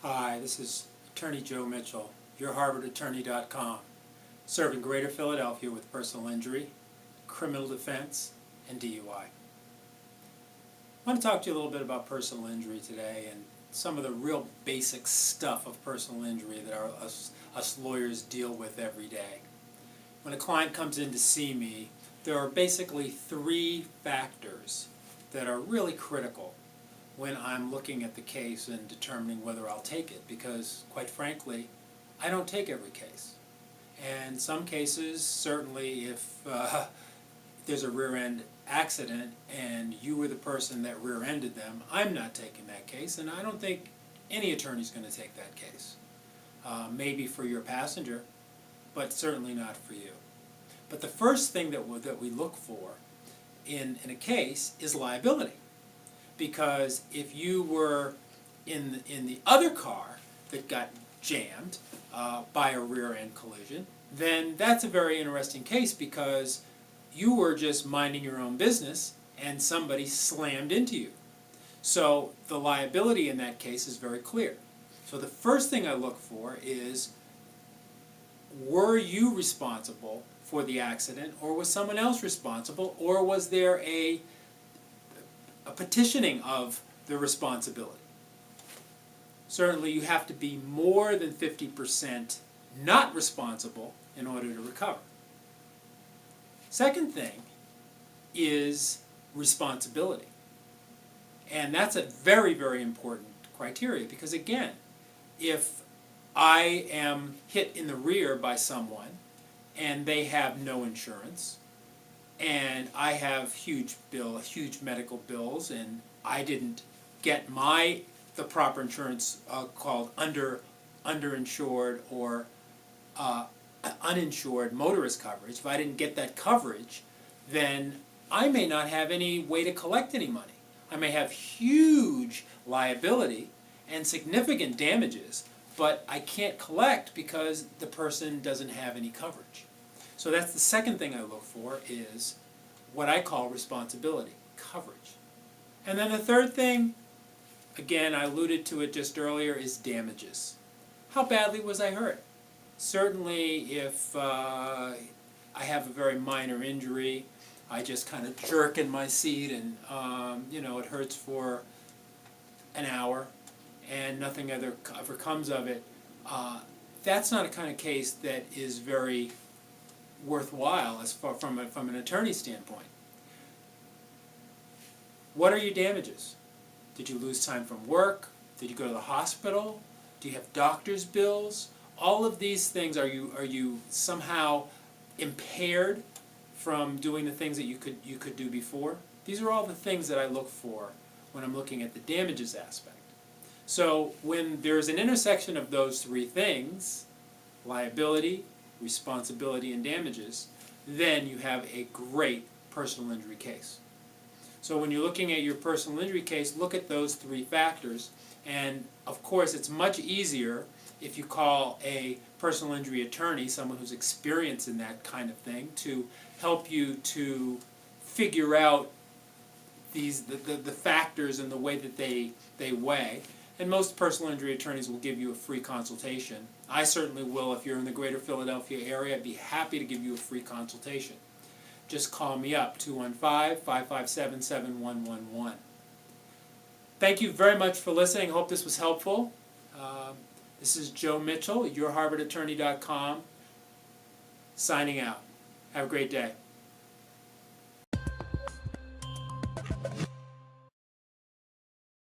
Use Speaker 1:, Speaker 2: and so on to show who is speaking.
Speaker 1: Hi, this is Attorney Joe Mitchell, YourHarvardAttorney.com, serving Greater Philadelphia with personal injury, criminal defense, and DUI. I want to talk to you a little bit about personal injury today and some of the real basic stuff of personal injury that us lawyers deal with every day. When a client comes in to see me, there are basically three factors that are really critical when I'm looking at the case and determining whether I'll take it, because quite frankly, I don't take every case. And some cases, certainly if there's a rear-end accident and you were the person that rear-ended them, I'm not taking that case, and I don't think any attorney's going to take that case. Maybe for your passenger, but certainly not for you. But the first thing that we look for in a case is liability. Because if you were in the other car that got jammed by a rear-end collision, then that's a very interesting case, because you were just minding your own business and somebody slammed into you. So the liability in that case is very clear. So the first thing I look for is, were you responsible for the accident, or was someone else responsible, or was there a petitioning of the responsibility? Certainly you have to be more than 50% not responsible in order to recover. Second thing is responsibility. And that's a very, very important criteria, because again, if I am hit in the rear by someone and they have no insurance, and I have huge medical bills, and I didn't get the proper insurance called underinsured or uninsured motorist coverage. If I didn't get that coverage, then I may not have any way to collect any money. I may have huge liability and significant damages, but I can't collect because the person doesn't have any coverage. So that's the second thing I look for, is what I call responsibility, coverage. And then the third thing, again, I alluded to it just earlier, is damages. How badly was I hurt? Certainly if I have a very minor injury, I just kind of jerk in my seat and it hurts for an hour and nothing ever comes of it, that's not a kind of case that is very worthwhile as far from an attorney's standpoint. What are your damages? Did you lose time from work? Did you go to the hospital? Do you have doctor's bills? All of these things, are you somehow impaired from doing the things that you could do before? These are all the things that I look for when I'm looking at the damages aspect. So when there's an intersection of those three things, liability, responsibility, and damages, then you have a great personal injury case. So when you're looking at your personal injury case, look at those three factors, and of course it's much easier if you call a personal injury attorney, someone who's experienced in that kind of thing, to help you to figure out the factors and the way that they weigh. And most personal injury attorneys will give you a free consultation. I certainly will. If you're in the Greater Philadelphia area, I'd be happy to give you a free consultation. Just call me up, 215-557-7111. Thank you very much for listening. I hope this was helpful. This is Joe Mitchell, YourHarvardAttorney.com, signing out. Have a great day.